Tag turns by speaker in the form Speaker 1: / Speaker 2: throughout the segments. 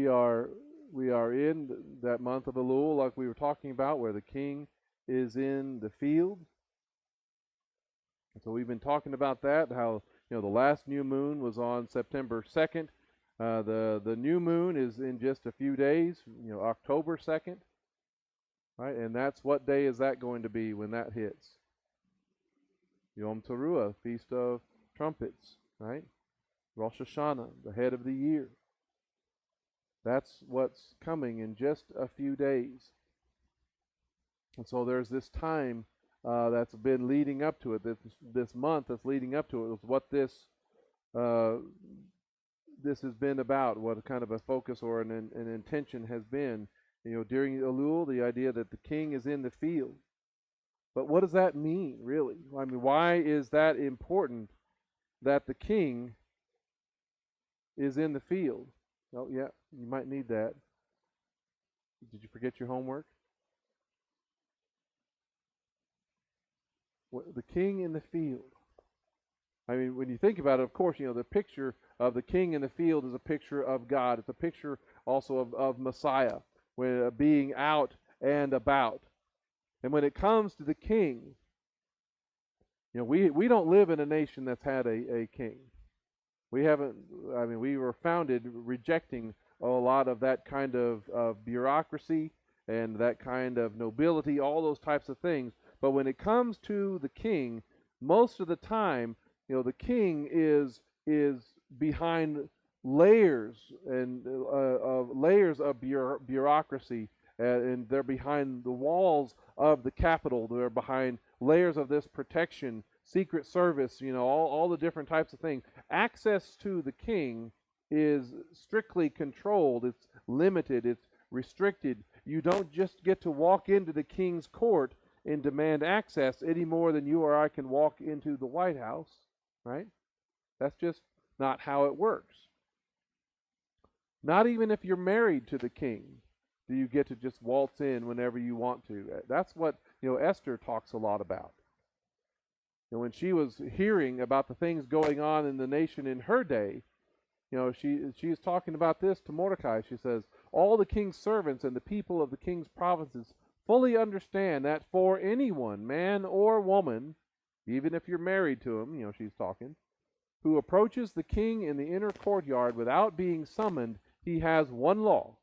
Speaker 1: We are in that month of Elul, like we were talking about, where the king is in the field. So we've been talking about that, how the last new moon was on September 2nd. The new moon is in just a few days, October 2nd, right? And that's what day is that going to be when that hits? Yom Teruah, Feast of Trumpets, right? Rosh Hashanah, the head of the year. That's what's coming in just a few days. And so there's this time that's been leading up to it, this month that's leading up to it, is what this has been about, what kind of a focus or an intention has been. During Elul, the idea that the king is in the field. But what does that mean, really? I mean, why is that important that the king is in the field? Oh, yeah, you might need that. Did you forget your homework? The king in the field. I mean, when you think about it, of course, the picture of the king in the field is a picture of God. It's a picture also of Messiah, being out and about. And when it comes to the king, we don't live in a nation that's had a king. We haven't, we were founded rejecting a lot of that kind of bureaucracy and that kind of nobility, all those types of things. But when it comes to the king, most of the time, the king is behind layers of bureaucracy, and they're behind the walls of the Capitol. They're behind layers of this protection, Secret Service, all the different types of things. Access to the king is strictly controlled. It's limited. It's restricted. You don't just get to walk into the king's court and demand access any more than you or I can walk into the White House, right? That's just not how it works. Not even if you're married to the king do you get to just waltz in whenever you want to. That's what Esther talks a lot about. When she was hearing about the things going on in the nation in her day, she's talking about this to Mordecai. She says, all the king's servants and the people of the king's provinces fully understand that for anyone, man or woman, even if you're married to him, she's talking, who approaches the king in the inner courtyard without being summoned, he has one law,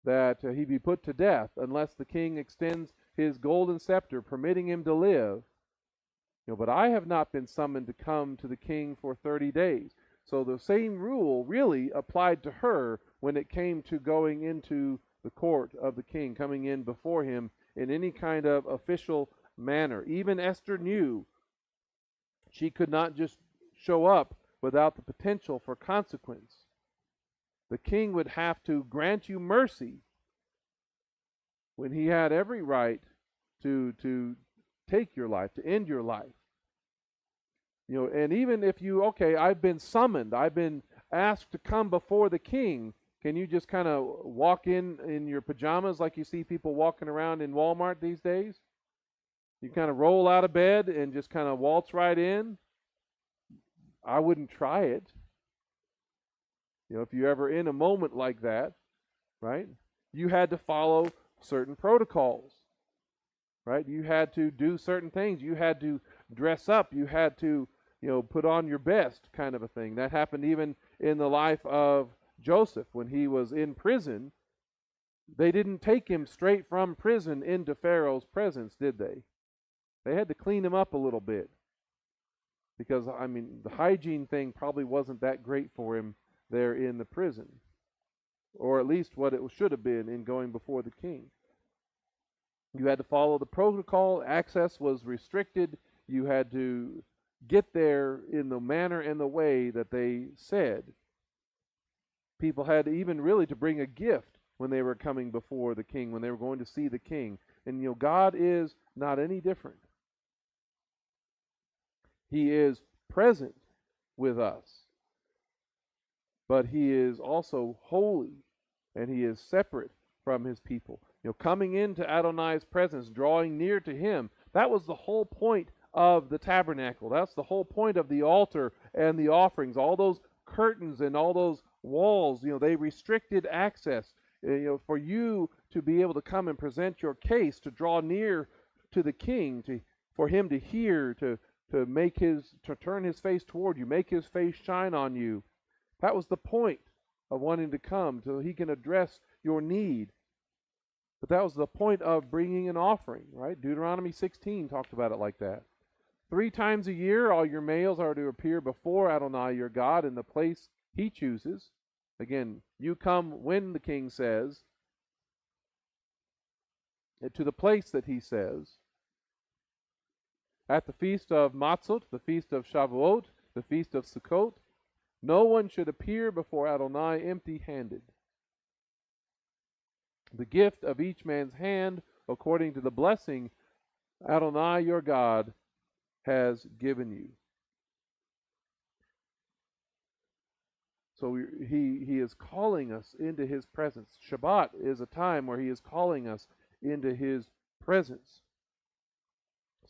Speaker 1: that he be put to death unless the king extends his golden scepter, permitting him to live. But I have not been summoned to come to the king for 30 days. So the same rule really applied to her when it came to going into the court of the king, coming in before him in any kind of official manner. Even Esther knew she could not just show up without the potential for consequence. The king would have to grant you mercy when he had every right to take your life, to end your life. And even if I've been summoned, I've been asked to come before the king, can you just kind of walk in your pajamas like you see people walking around in Walmart these days? You kind of roll out of bed and just kind of waltz right in? I wouldn't try it. If you're ever in a moment like that, right? You had to follow certain protocols, right? You had to do certain things. You had to dress up. You had to, put on your best, kind of a thing. That happened even in the life of Joseph when he was in prison. They didn't take him straight from prison into Pharaoh's presence, did they? They had to clean him up a little bit because, the hygiene thing probably wasn't that great for him there in the prison, or at least what it should have been in going before the king. You had to follow the protocol. Access was restricted. You had to get there in the manner and the way that they said. People had even really to bring a gift when they were coming before the king, when they were going to see the king. And God is not any different. He is present with us. But he is also holy, and he is separate from his people. Coming into Adonai's presence, drawing near to him, that was the whole point of the tabernacle. That's the whole point of the altar and the offerings. All those curtains and all those walls, they restricted access, for you to be able to come and present your case, to draw near to the king, for him to hear, to turn his face toward you, make his face shine on you. That was the point of wanting to come, so he can address your need. But that was the point of bringing an offering, right? Deuteronomy 16 talked about it like that. 3 times a year, all your males are to appear before Adonai your God in the place he chooses. Again, you come when the king says, to the place that he says. At the feast of Matzot, the feast of Shavuot, the feast of Sukkot, no one should appear before Adonai empty-handed. The gift of each man's hand, according to the blessing Adonai your God has given you. So he is calling us into his presence. Shabbat is a time where he is calling us into his presence.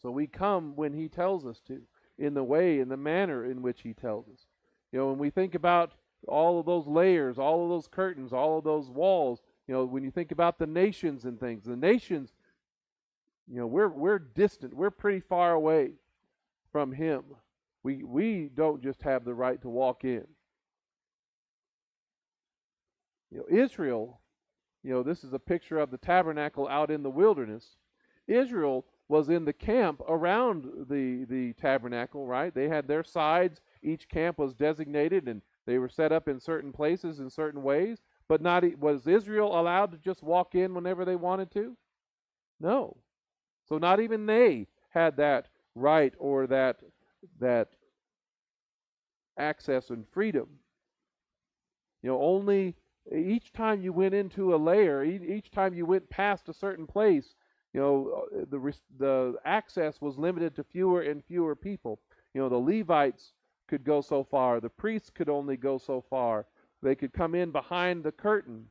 Speaker 1: So we come when he tells us to, in the way, in the manner in which he tells us. When we think about all of those layers, all of those curtains, all of those walls, when you think about the nations and things, the nations, we're distant. We're pretty far away from him. We don't just have the right to walk in. Israel, this is a picture of the tabernacle out in the wilderness. Israel was in the camp around the tabernacle, right? They had their sides. Each camp was designated, and they were set up in certain places in certain ways. But was Israel allowed to just walk in whenever they wanted to? No. So not even they had that right or that access and freedom. Only each time you went into a layer, each time you went past a certain place, the access was limited to fewer and fewer people. The Levites could go so far. The priests could only go so far. They could come in behind the curtain.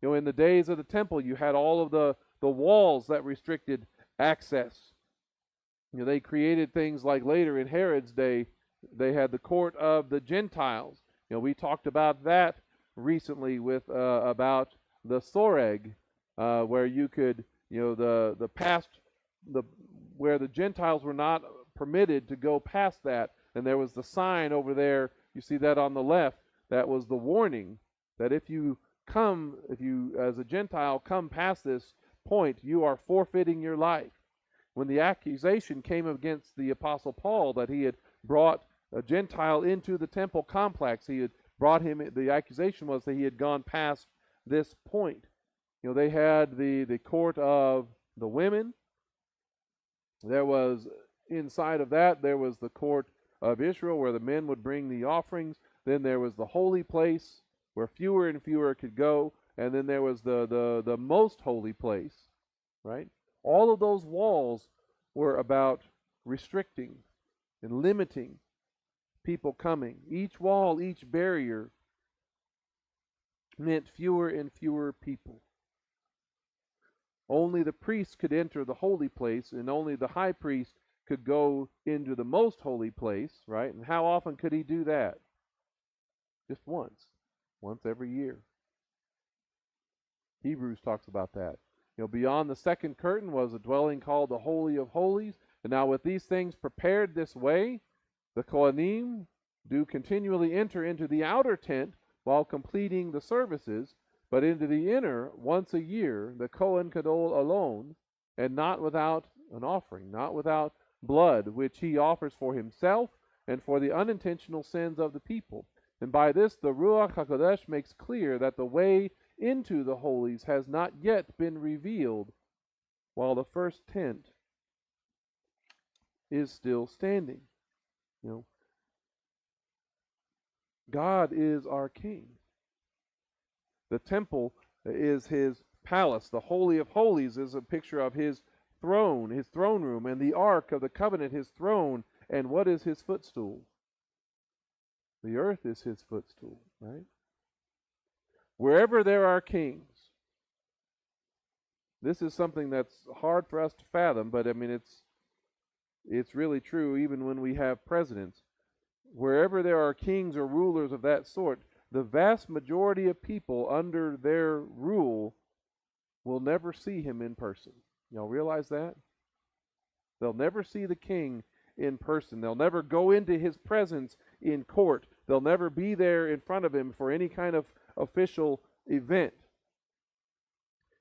Speaker 1: In the days of the temple, you had all of the walls that restricted access. They created things like later in Herod's day, they had the court of the Gentiles. We talked about that recently with about the Soreg, where you could, the past, where the Gentiles were not permitted to go past that, and there was the sign over there. You see that on the left. That was the warning that if you as a Gentile come past this point, you are forfeiting your life. When the accusation came against the Apostle Paul that he had brought a Gentile into the temple complex, he had brought him, the accusation was that he had gone past this point. They had the court of the women. There was, inside of that, there was the court of Israel where the men would bring the offerings. Then there was the holy place where fewer and fewer could go. And then there was the most holy place, right? All of those walls were about restricting and limiting people coming. Each wall, each barrier meant fewer and fewer people. Only the priests could enter the holy place, and only the high priest could go into the most holy place, right? And how often could he do that? Just once every year. Hebrews talks about that. Beyond the second curtain was a dwelling called the Holy of Holies. And now with these things prepared this way, the Kohanim do continually enter into the outer tent while completing the services, but into the inner once a year, the Kohen Gadol alone, and not without an offering, not without blood, which he offers for himself and for the unintentional sins of the people. And by this the Ruach HaKodesh makes clear that the way into the holies has not yet been revealed, while the first tent is still standing. God is our King. The temple is his palace. The Holy of Holies is a picture of his throne room, and the Ark of the Covenant, his throne. And what is his footstool? The earth is his footstool, right? Wherever there are kings, this is something that's hard for us to fathom, but it's really true even when we have presidents. Wherever there are kings or rulers of that sort, the vast majority of people under their rule will never see him in person. Y'all realize that? They'll never see the king in person. They'll never go into his presence in court. They'll never be there in front of him for any kind of official event.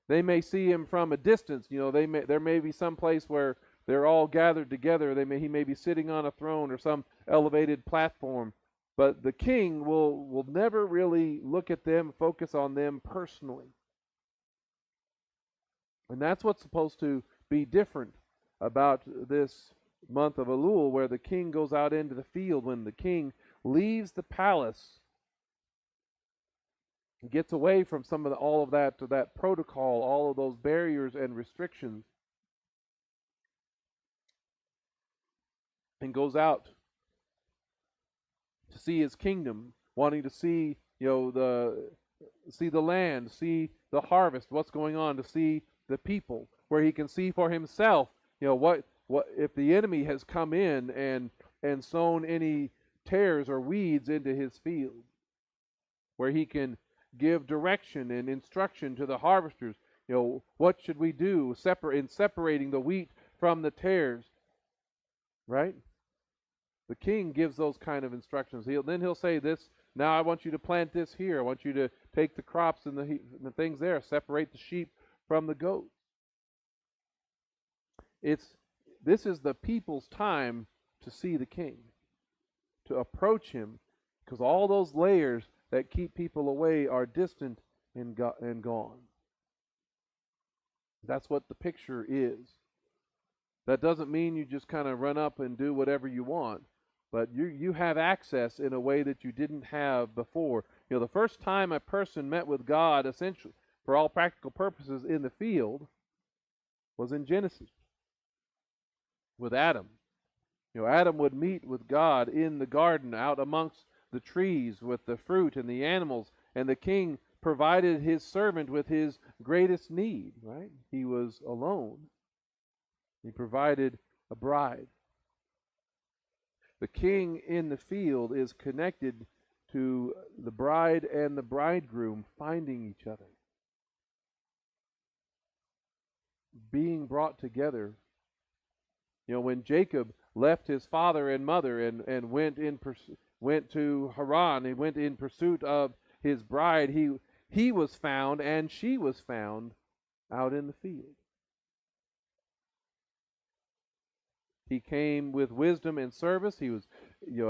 Speaker 1: They may see him from a distance. There may be some place where they're all gathered together. He may be sitting on a throne or some elevated platform. But the king will never really look at them, focus on them personally. And that's what's supposed to be different about this month of Elul, where the king goes out into the field. When the king leaves the palace, gets away from all of that protocol, all of those barriers and restrictions, and goes out to see his kingdom, wanting to see the land, see the harvest, what's going on, to see the people, where he can see for himself, what if the enemy has come in and sown any tares or weeds into his field, where he can give direction and instruction to the harvesters. What should we do in separating the wheat from the tares, right? The king gives those kind of instructions. Then he'll say this, now I want you to plant this here. I want you to take the crops and the things there, separate the sheep from the goats. This is the people's time to see the king, to approach him, because all those layers that keep people away are distant and gone. That's what the picture is. That doesn't mean you just kind of run up and do whatever you want, but you have access in a way that you didn't have before. The first time a person met with God, essentially, for all practical purposes, in the field, was in Genesis with Adam. Adam would meet with God in the garden, out amongst the trees with the fruit and the animals, and the king provided his servant with his greatest need, right? He was alone. He provided a bride. The king in the field is connected to the bride and the bridegroom finding each other, being brought together. When Jacob left his father and mother and went to Haran, he went in pursuit of his bride, he was found and she was found out in the field. He came with wisdom and service. He was,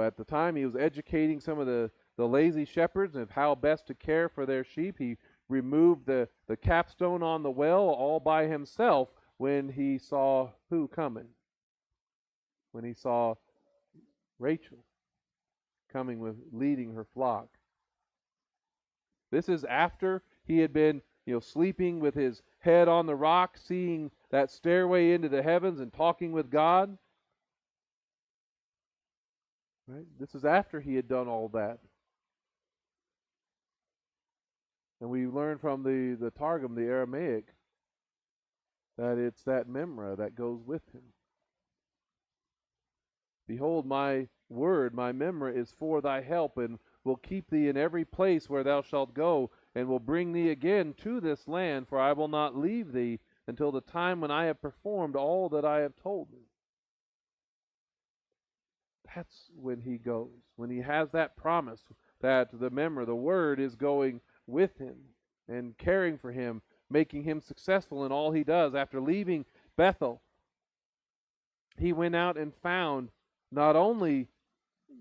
Speaker 1: at the time, he was educating some of the lazy shepherds of how best to care for their sheep. He removed the capstone on the well all by himself when he saw who coming? When he saw Rachel coming leading her flock. This is after he had been, sleeping with his head on the rock, seeing that stairway into the heavens and talking with God. Right? This is after he had done all that. And we learn from the Targum, the Aramaic, that it's that memra that goes with him. Behold, my word, my memra, is for thy help, and will keep thee in every place where thou shalt go, and will bring thee again to this land, for I will not leave thee until the time when I have performed all that I have told thee. That's when he goes, when he has that promise that the memra, the word, is going with him and caring for him, making him successful in all he does. After leaving Bethel, he went out and found not only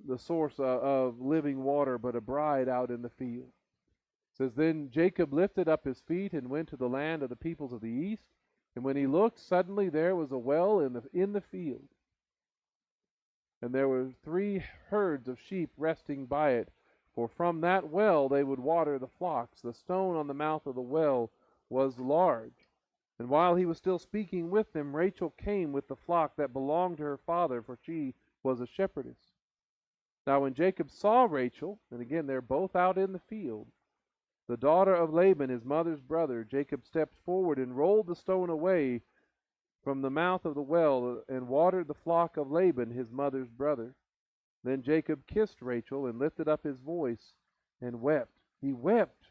Speaker 1: the source of living water, but a bride out in the field. It says, then Jacob lifted up his feet and went to the land of the peoples of the east. And when he looked, suddenly there was a well in the field. And there were 3 herds of sheep resting by it, for from that well they would water the flocks. The stone on the mouth of the well was large. And while he was still speaking with them, Rachel came with the flock that belonged to her father, for she was a shepherdess. Now when Jacob saw Rachel, and again they're both out in the field, the daughter of Laban, his mother's brother, Jacob stepped forward and rolled the stone away from the mouth of the well, and watered the flock of Laban, his mother's brother. Then Jacob kissed Rachel and lifted up his voice and wept. He wept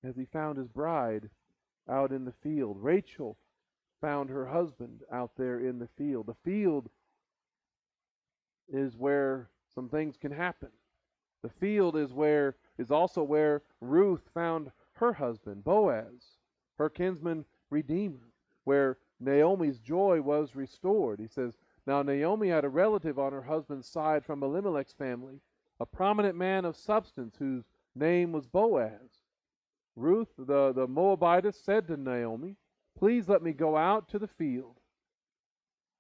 Speaker 1: as he found his bride out in the field. Rachel found her husband out there in the field. The field is where some things can happen. The field is also where Ruth found her husband, Boaz, her kinsman redeemer, where Naomi's joy was restored. He says, now Naomi had a relative on her husband's side from Elimelech's family, a prominent man of substance whose name was Boaz. Ruth, the Moabitess, said to Naomi, please let me go out to the field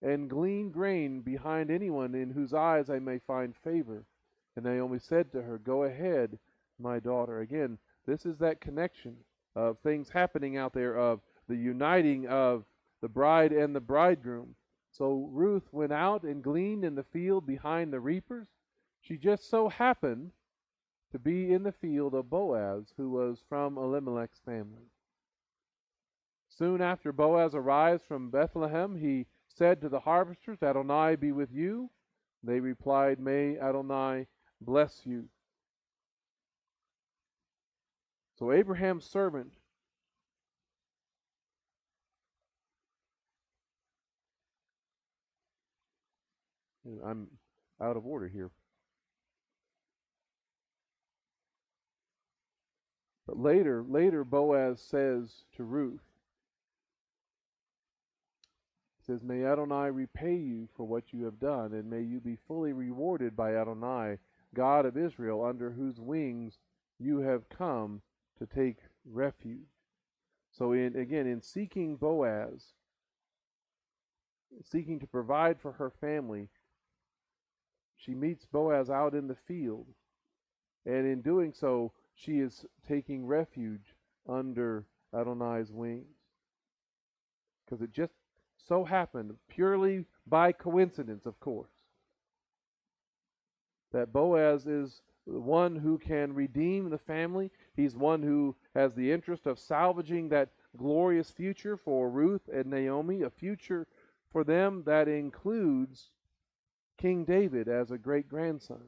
Speaker 1: and glean grain behind anyone in whose eyes I may find favor. And Naomi said to her, go ahead, my daughter. Again, this is that connection of things happening out there, of the uniting of the bride and the bridegroom. So Ruth went out and gleaned in the field behind the reapers. She just so happened to be in the field of Boaz, who was from Elimelech's family. Soon after Boaz arrives from Bethlehem, he said to the harvesters, Adonai be with you. They replied, may Adonai bless you. So Abraham's servant I'm out of order here. But later Boaz says to Ruth, he says, may Adonai repay you for what you have done, and may you be fully rewarded by Adonai, God of Israel, under whose wings you have come to take refuge. So in seeking Boaz, seeking to provide for her family, she meets Boaz out in the field, and in doing so, she is taking refuge under Adonai's wings. Because it just so happened, purely by coincidence, of course, that Boaz is the one who can redeem the family. He's one who has the interest of salvaging that glorious future for Ruth and Naomi, a future for them that includes King David as a great-grandson.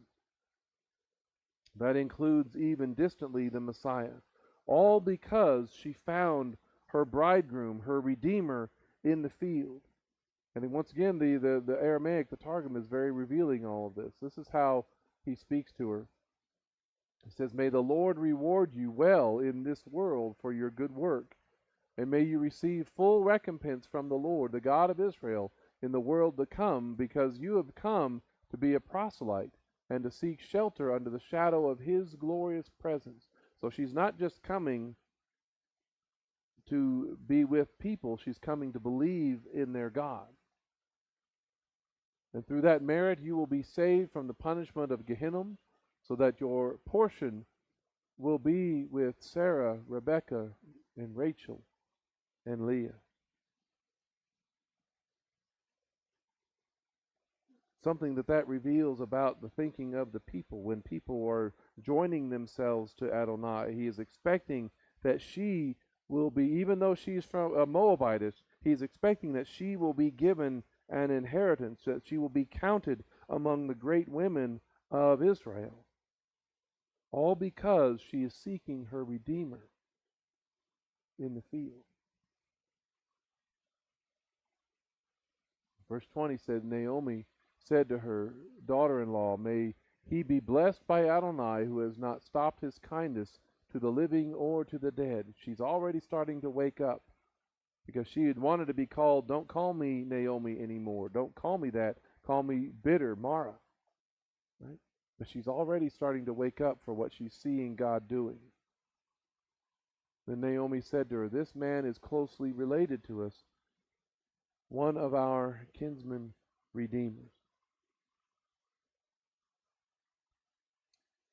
Speaker 1: That includes even distantly the Messiah. All because she found her bridegroom, her redeemer, in the field. And once again, the Aramaic, the Targum, is very revealing all of this. This is how he speaks to her. He says, may the Lord reward you well in this world for your good work, and may you receive full recompense from the Lord, the God of Israel, in the world to come, because you have come to be a proselyte and to seek shelter under the shadow of his glorious presence. So she's not just coming to be with people, she's coming to believe in their God. And through that merit you will be saved from the punishment of Gehenna, so that your portion will be with Sarah, Rebekah, and Rachel, and Leah. Something that reveals about the thinking of the people. When people are joining themselves to Adonai, he is expecting that she will be, even though she's from a Moabitess, he's expecting that she will be given an inheritance, that she will be counted among the great women of Israel. All because she is seeking her Redeemer in the field. Verse 20 said, Naomi said to her daughter-in-law, may he be blessed by Adonai, who has not stopped his kindness to the living or to the dead. She's already starting to wake up, because she had wanted to be called, don't call me Naomi anymore. Don't call me that. Call me bitter Mara. Right? But she's already starting to wake up for what she's seeing God doing. Then Naomi said to her, this man is closely related to us, one of our kinsman redeemers.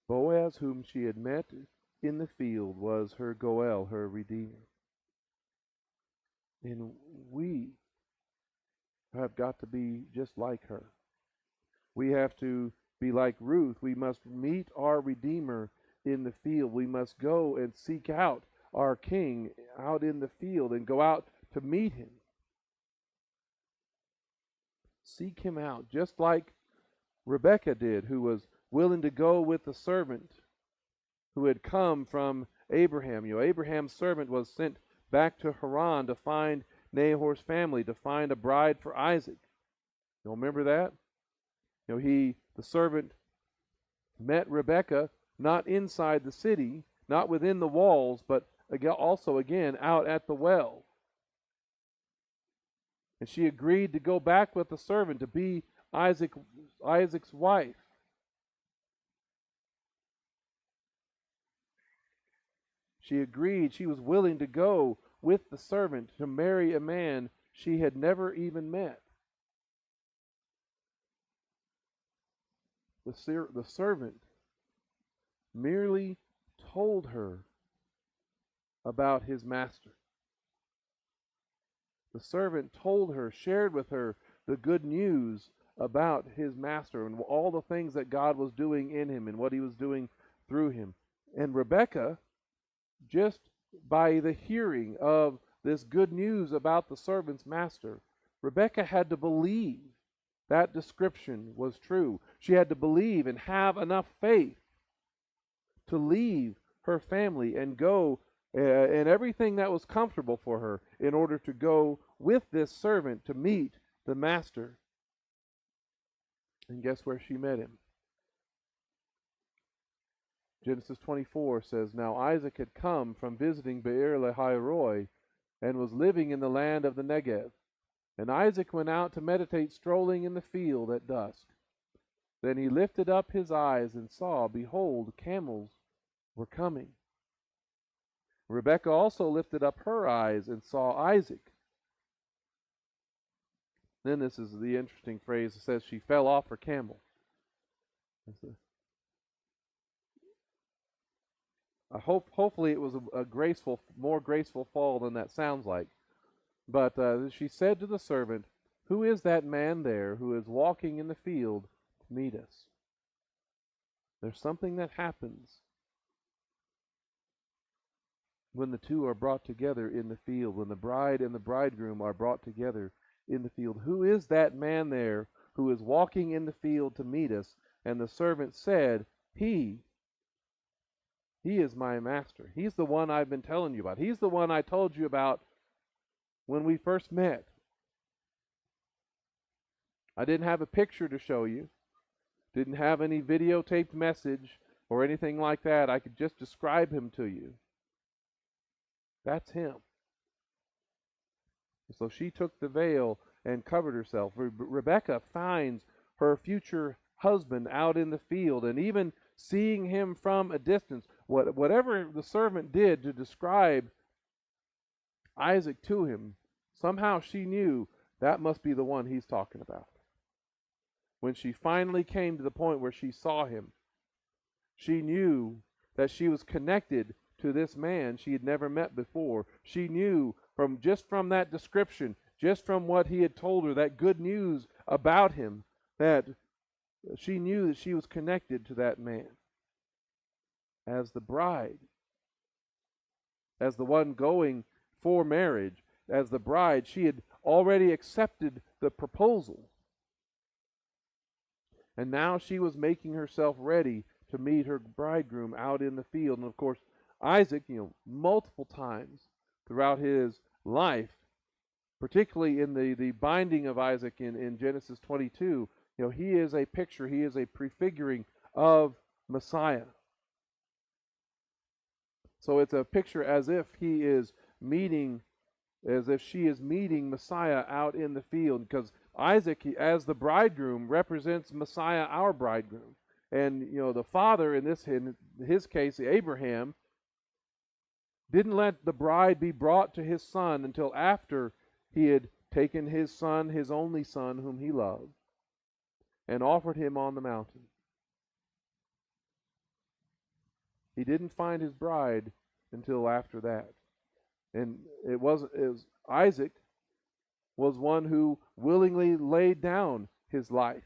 Speaker 1: Boaz, whom she had met in the field, was her Goel, her redeemer. And we have got to be just like her. We have to be like Ruth. We must meet our Redeemer in the field. We must go and seek out our King out in the field and go out to meet him. Seek him out, just like Rebekah did, who was willing to go with the servant who had come from Abraham. Abraham's servant was sent back to Haran to find Nahor's family, to find a bride for Isaac. Remember that? The servant met Rebekah not inside the city, not within the walls, but also again out at the well. And she agreed to go back with the servant to be Isaac's wife. She agreed, she was willing to go with the servant to marry a man she had never even met. The servant merely told her about his master. The servant told her, shared with her the good news about his master and all the things that God was doing in him and what he was doing through him. And Rebekah, just by the hearing of this good news about the servant's master, Rebekah had to believe that description was true. She had to believe and have enough faith to leave her family and go and everything that was comfortable for her in order to go with this servant to meet the master. And guess where she met him? Genesis 24 says, Now Isaac had come from visiting Beer Lahai Roi and was living in the land of the Negev. And Isaac went out to meditate, strolling in the field at dusk. Then he lifted up his eyes and saw, behold, camels were coming. Rebekah also lifted up her eyes and saw Isaac. Then this is the interesting phrase. It says she fell off her camel. Hopefully it was a more graceful fall than that sounds like. But she said to the servant, Who is that man there who is walking in the field to meet us? There's something that happens when the two are brought together in the field, when the bride and the bridegroom are brought together in the field. Who is that man there who is walking in the field to meet us? And the servant said, He is my master. He's the one I've been telling you about. He's the one I told you about when we first met. I didn't have a picture to show you. Didn't have any videotaped message or anything like that. I could just describe him to you. That's him. So she took the veil and covered herself. Rebekah finds her future husband out in the field, and even seeing him from a distance, whatever the servant did to describe Isaac to him, somehow she knew that must be the one he's talking about. When she finally came to the point where she saw him, she knew that she was connected to this man she had never met before. She knew from that description, just from what he had told her, that good news about him, that she knew that she was connected to that man as the bride, as the one going for marriage, as the bride. She had already accepted the proposal, and now she was making herself ready to meet her bridegroom out in the field. And of course, Isaac, multiple times throughout his life, particularly in the binding of Isaac in Genesis 22, he is a picture, he is a prefiguring of Messiah. So it's a picture as if she is meeting Messiah out in the field, because Isaac, as the bridegroom, represents Messiah, our bridegroom. And the father in his case, Abraham, didn't let the bride be brought to his son until after he had taken his son, his only son, whom he loved, and offered him on the mountain. He didn't find his bride until after that. And Isaac was one who willingly laid down his life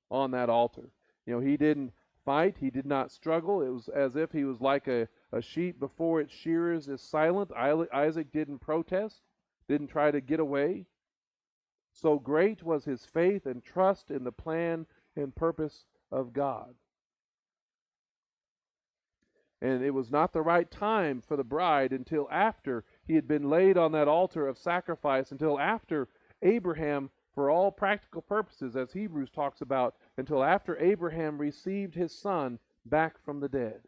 Speaker 1: on that altar. He didn't fight, he did not struggle. It was as if he was like a sheep before its shearers is silent. Isaac didn't protest, didn't try to get away. So great was his faith and trust in the plan and purpose of God. And it was not the right time for the bride until after he had been laid on that altar of sacrifice, until after Abraham, for all practical purposes, as Hebrews talks about, until after Abraham received his son back from the dead.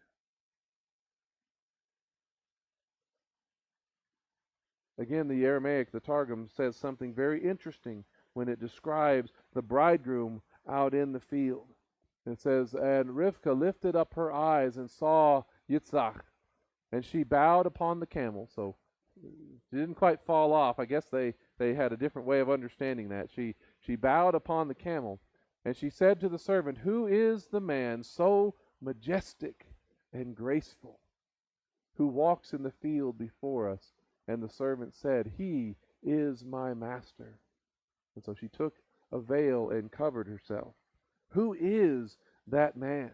Speaker 1: Again, the Aramaic, the Targum, says something very interesting when it describes the bridegroom out in the field. It says, and Rivkah lifted up her eyes and saw Yitzhak, and she bowed upon the camel. So she didn't quite fall off. I guess they had a different way of understanding that. She bowed upon the camel, and she said to the servant, who is the man so majestic and graceful, who walks in the field before us? And the servant said, he is my master. And so she took a veil and covered herself. Who is that man?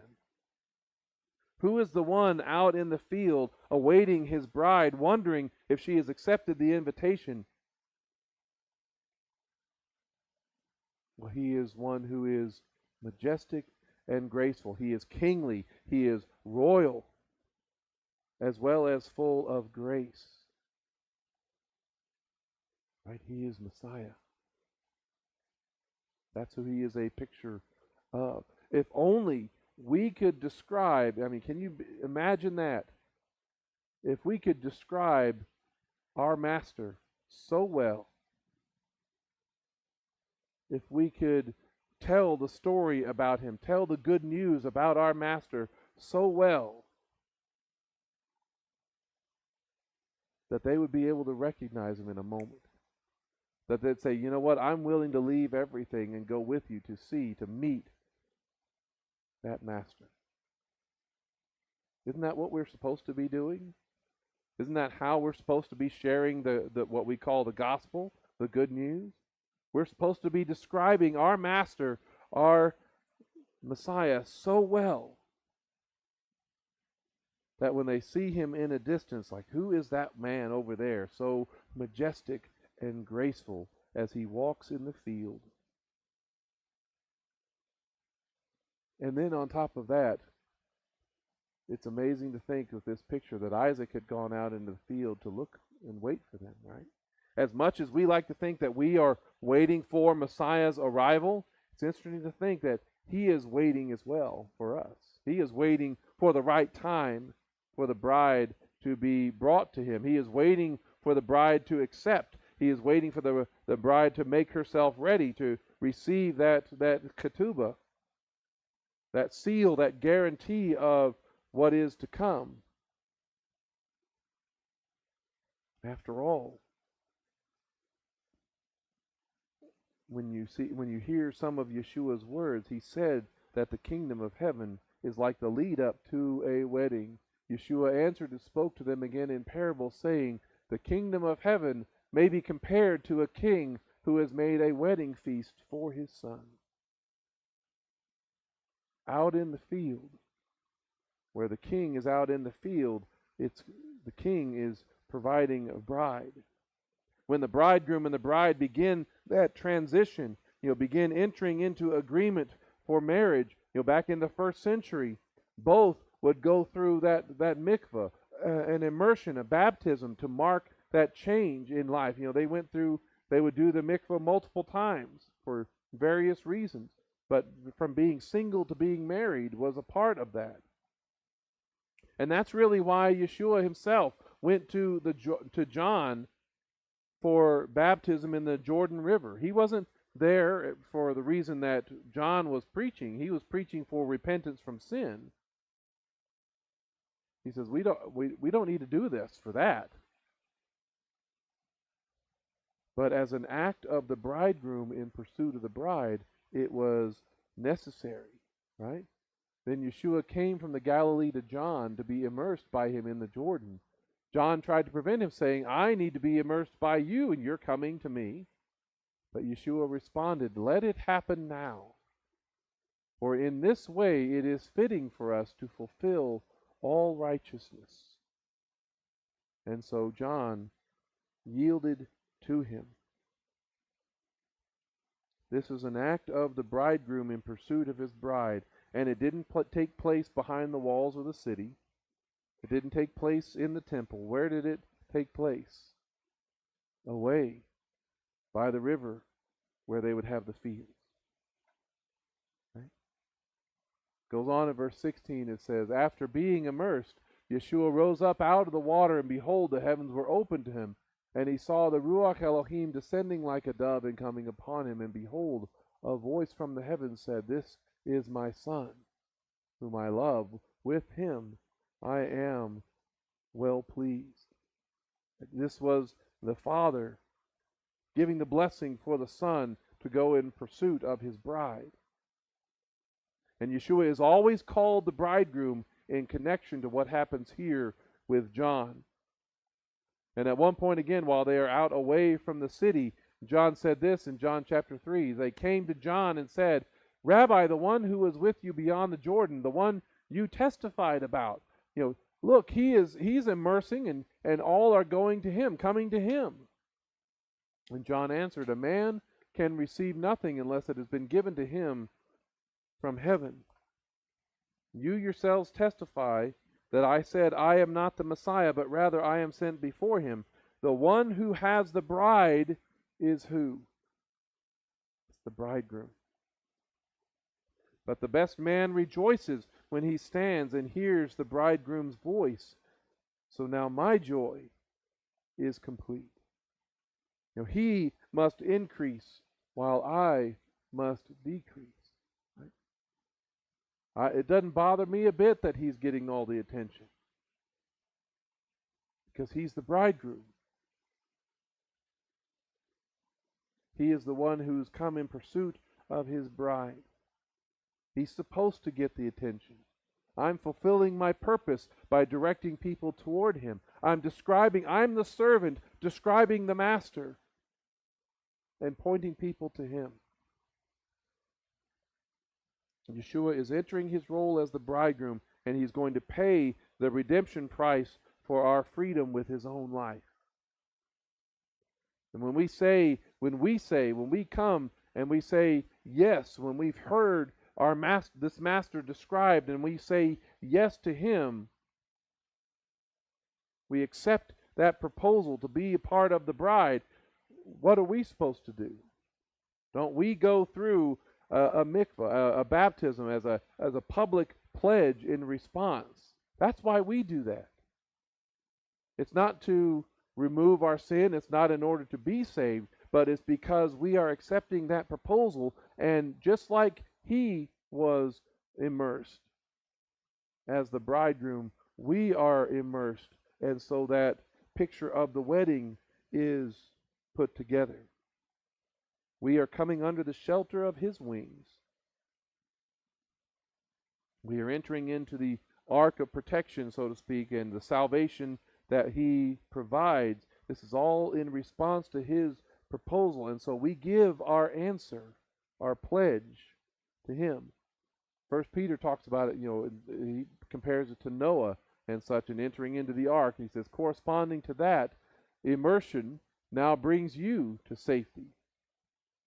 Speaker 1: Who is the one out in the field awaiting his bride, wondering if she has accepted the invitation? Well, he is one who is majestic and graceful. He is kingly. He is royal, as well as full of grace. Right? He is Messiah. That's who he is a picture of. If only we could describe, I mean, can you imagine that? If we could describe our master so well, if we could tell the story about him, tell the good news about our master so well, that they would be able to recognize him in a moment. That they'd say, you know what, I'm willing to leave everything and go with you to see, to meet that master. Isn't that what we're supposed to be doing? Isn't that how we're supposed to be sharing the what we call the gospel, the good news? We're supposed to be describing our master, our Messiah, so well that when they see him in a distance, like, who is that man over there, so majestic and graceful as he walks in the field? And then on top of that, it's amazing to think of this picture that Isaac had gone out into the field to look and wait for them, right? As much as we like to think that we are waiting for Messiah's arrival, it's interesting to think that he is waiting as well for us. He is waiting for the right time for the bride to be brought to him. He is waiting for the bride to accept. He is waiting for the bride to make herself ready to receive that ketubah, that seal, that guarantee of what is to come. After all, when you hear some of Yeshua's words, he said that the kingdom of heaven is like the lead up to a wedding. Yeshua answered and spoke to them again in parable, saying, the kingdom of heaven may be compared to a king who has made a wedding feast for his son. Out in the field, where the king is out in the field, the king is providing a bride. When the bridegroom and the bride begin that transition, begin entering into agreement for marriage, back in the first century, both would go through that mikvah, an immersion, a baptism to mark that change in life. They would do the mikvah multiple times for various reasons, but from being single to being married was a part of that. And that's really why Yeshua himself went to John for baptism in the Jordan River. He wasn't there for the reason that John was preaching. He was preaching for repentance from sin. He says, we don't need to do this for that. But as an act of the bridegroom in pursuit of the bride, it was necessary, right? Then Yeshua came from the Galilee to John to be immersed by him in the Jordan. John tried to prevent him, saying, I need to be immersed by you, and you're coming to me. But Yeshua responded, let it happen now. For in this way it is fitting for us to fulfill all righteousness. And so John yielded to him. This is an act of the bridegroom in pursuit of his bride, and it didn't take place behind the walls of the city. It didn't take place in the temple. Where did it take place? Away by the river where they would have the fields. Right? Goes on in verse 16, it says, after being immersed, Yeshua rose up out of the water, and behold, the heavens were opened to him. And he saw the Ruach Elohim descending like a dove and coming upon him. And behold, a voice from the heavens said, this is my Son, whom I love. With him I am well pleased. This was the Father giving the blessing for the Son to go in pursuit of his bride. And Yeshua is always called the bridegroom in connection to what happens here with John. And at one point again, while they are out away from the city, John said this in John chapter 3. They came to John and said, Rabbi, the one who was with you beyond the Jordan, the one you testified about, look, he's immersing, and all are going to him, coming to him. And John answered, a man can receive nothing unless it has been given to him from heaven. You yourselves testify that I said, I am not the Messiah, but rather I am sent before him. The one who has the bride is who? It's the bridegroom. But the best man rejoices when he stands and hears the bridegroom's voice. So now my joy is complete. He must increase while I must decrease. It doesn't bother me a bit that he's getting all the attention, because he's the bridegroom. He is the one who's come in pursuit of his bride. He's supposed to get the attention. I'm fulfilling my purpose by directing people toward him. I'm the servant describing the master and pointing people to him. Yeshua is entering his role as the bridegroom, and he's going to pay the redemption price for our freedom with his own life. And when we come and we say yes, when we've heard this master described and we say yes to him, we accept that proposal to be a part of the bride. What are we supposed to do? Don't we go through a mikvah, a baptism as a public pledge in response? That's why we do that. It's not to remove our sin. It's not in order to be saved, but it's because we are accepting that proposal. And just like he was immersed as the bridegroom, we are immersed. And so that picture of the wedding is put together. We are coming under the shelter of his wings. We are entering into the ark of protection, so to speak, and the salvation that he provides. This is all in response to his proposal. And so we give our answer, our pledge to him. First Peter talks about it, he compares it to Noah and such, and entering into the ark. He says, corresponding to that, immersion now brings you to safety.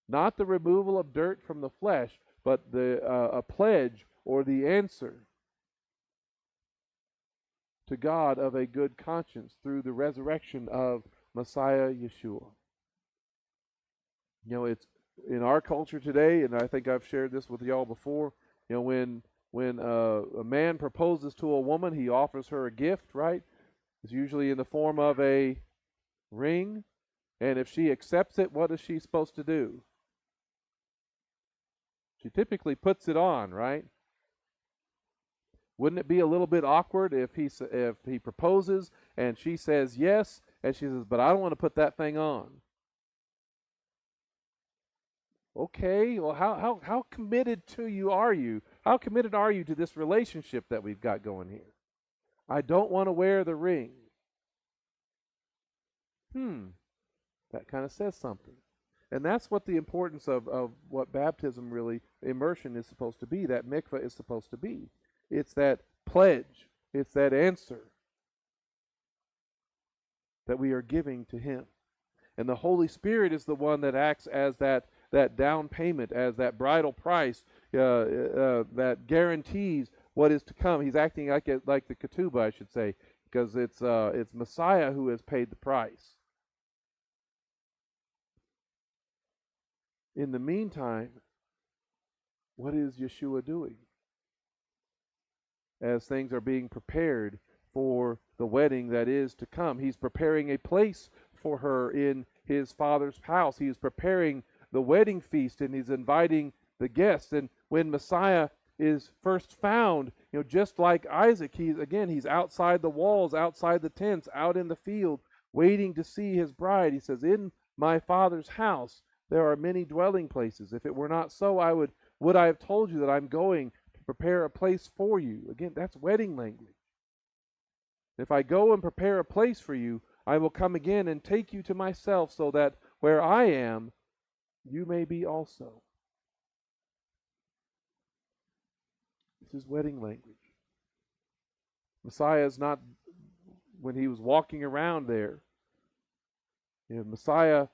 Speaker 1: Not the removal of dirt from the flesh, but a pledge or the answer to God of a good conscience through the resurrection of Messiah Yeshua. It's in our culture today, and I think I've shared this with y'all before. When a man proposes to a woman, he offers her a gift, right? It's usually in the form of a ring, and if she accepts it, what is she supposed to do? She typically puts it on, right? Wouldn't it be a little bit awkward if he proposes and she says yes, and she says, but I don't want to put that thing on? Okay, well, how committed to you are you? How committed are you to this relationship that we've got going here? I don't want to wear the ring. That kind of says something. And that's what the importance of what baptism really, immersion is supposed to be, that mikvah is supposed to be. It's that pledge. It's that answer that we are giving to him. And the Holy Spirit is the one that acts as that down payment, as that bridal price that guarantees what is to come. He's acting like the ketubah, I should say, because it's Messiah who has paid the price. In the meantime, what is Yeshua doing as things are being prepared for the wedding that is to come? He's preparing a place for her in his Father's house. He is preparing the wedding feast, and he's inviting the guests. And when Messiah is first found, just like Isaac, he's outside the walls, outside the tents, out in the field, waiting to see his bride. He says, "In my Father's house there are many dwelling places. If it were not so, would I have told you that I'm going to prepare a place for you?" Again, that's wedding language. "If I go and prepare a place for you, I will come again and take you to myself, so that where I am, you may be also." This is wedding language. Messiah is not, when he was walking around there, Messiah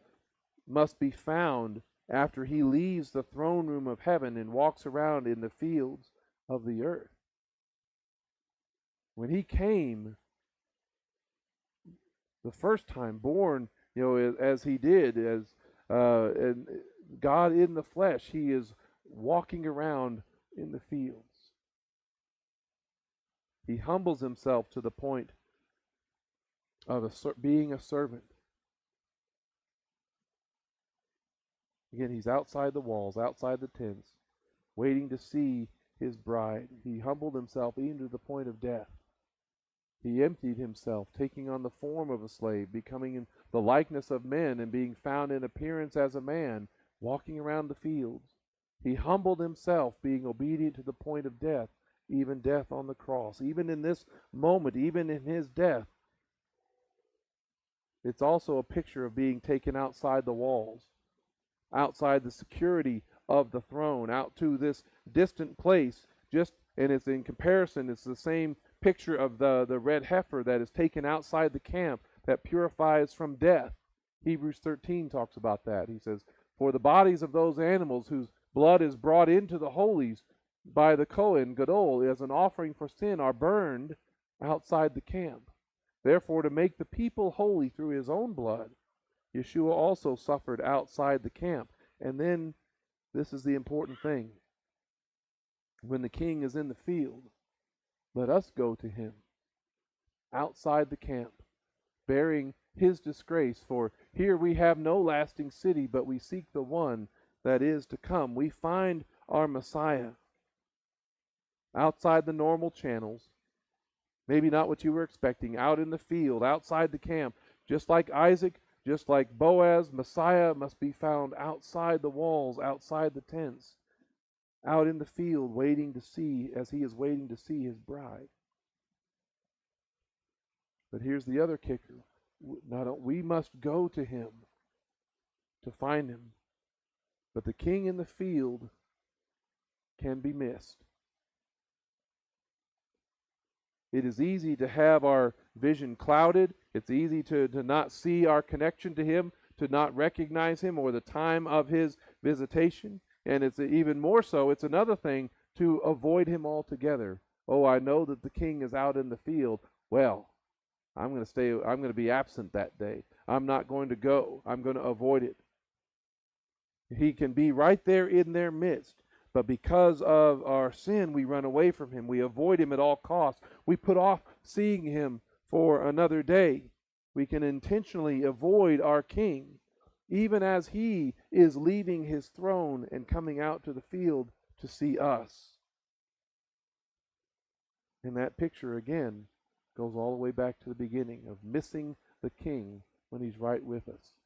Speaker 1: must be found after he leaves the throne room of heaven and walks around in the fields of the earth. When he came the first time, born, as he did, as and God in the flesh, he is walking around in the fields. He humbles himself to the point of being a servant. Again, he's outside the walls, outside the tents, waiting to see his bride. He humbled himself even to the point of death. He emptied himself, taking on the form of a slave, becoming in the likeness of men, and being found in appearance as a man, walking around the fields. He humbled himself, being obedient to the point of death, even death on the cross. Even in this moment, even in his death, it's also a picture of being taken outside the walls, outside the security of the throne, out to this distant place. And it's in comparison, it's the same picture of the red heifer that is taken outside the camp, that purifies from death. Hebrews 13 talks about that. He says, "For the bodies of those animals whose blood is brought into the holies by the Kohen Gadol as an offering for sin are burned outside the camp. Therefore, to make the people holy through his own blood, Yeshua also suffered outside the camp." And then, this is the important thing. When the king is in the field, let us go to him outside the camp, bearing his disgrace. For here we have no lasting city, but we seek the one that is to come. We find our Messiah outside the normal channels, maybe not what you were expecting, out in the field, outside the camp. Just like Isaac, just like Boaz, Messiah must be found outside the walls, outside the tents, out in the field, waiting to see, as he is waiting to see his bride. But here's the other kicker. We must go to him to find him. But the king in the field can be missed. It is easy to have our vision clouded. It's easy to not see our connection to him, to not recognize him or the time of his visitation. And it's even more so, it's another thing to avoid him altogether. "Oh, I know that the king is out in the field. Well, I'm going to be absent that day. I'm not going to go. I'm going to avoid it." He can be right there in their midst. But because of our sin, we run away from him. We avoid him at all costs. We put off seeing him for another day. We can intentionally avoid our king, even as he is leaving his throne and coming out to the field to see us. And that picture, again, goes all the way back to the beginning of missing the king when he's right with us.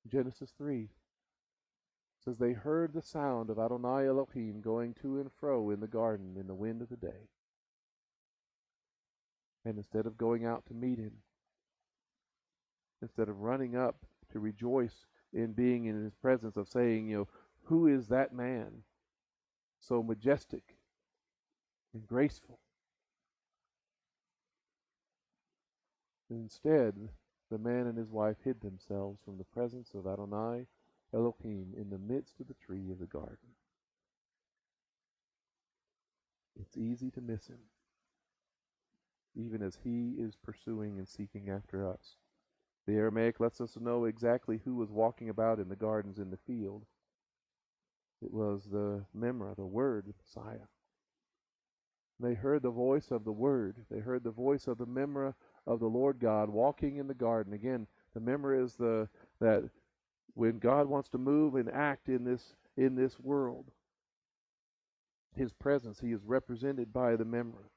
Speaker 1: Genesis 3 says, "They heard the sound of Adonai Elohim going to and fro in the garden in the wind of the day." And instead of going out to meet him, instead of running up to rejoice in being in his presence, of saying, "Who is that man so majestic and graceful?" Instead, the man and his wife hid themselves from the presence of Adonai Elohim in the midst of the tree of the garden. If it's easy to miss him, even as he is pursuing and seeking after us. The Aramaic lets us know exactly who was walking about in the gardens in the field. It was the Memra, the Word, the Messiah. They heard the voice of the Word. They heard the voice of the Memra of the Lord God walking in the garden. Again, the Memra is that when God wants to move and act in this world, his presence, he is represented by the Memra.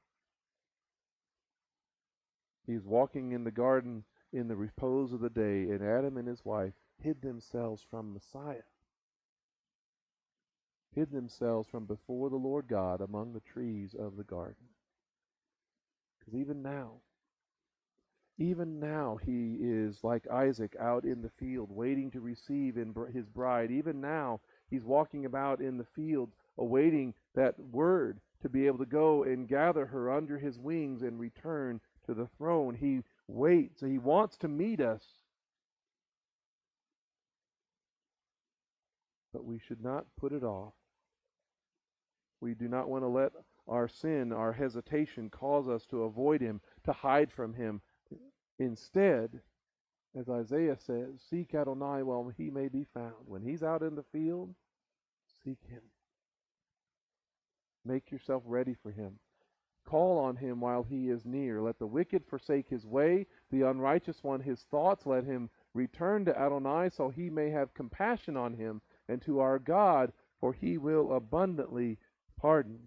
Speaker 1: He's walking in the garden in the repose of the day, and Adam and his wife hid themselves from Messiah, hid themselves from before the Lord God among the trees of the garden. Because even now he is like Isaac out in the field waiting to receive his bride. Even now he's walking about in the field awaiting that word to be able to go and gather her under his wings and return to the throne. He waits. He wants to meet us. But we should not put it off. We do not want to let our sin, our hesitation, cause us to avoid him, to hide from him. Instead, as Isaiah says, seek Adonai while he may be found. When he's out in the field, seek him. Make yourself ready for him. Call on him while he is near. Let the wicked forsake his way, the unrighteous one his thoughts. Let him return to Adonai so he may have compassion on him, and to our God, for he will abundantly pardon.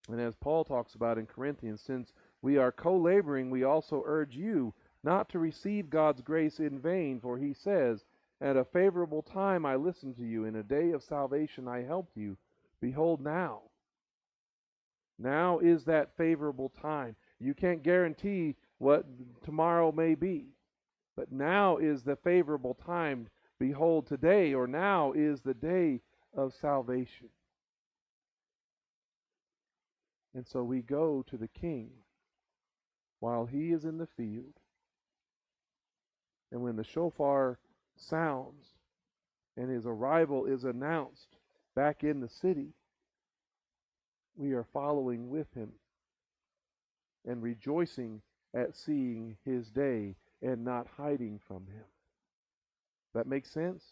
Speaker 1: And as Paul talks about in Corinthians, since we are co-laboring, we also urge you not to receive God's grace in vain, for he says, at a favorable time I listened to you, in a day of salvation I helped you. Behold now. Now is that favorable time. You can't guarantee what tomorrow may be, but now is the favorable time. Behold, today, or now is the day of salvation. And so we go to the King while he is in the field. And when the shofar sounds and his arrival is announced back in the city, we are following with him and rejoicing at seeing his day and not hiding from him. That makes sense?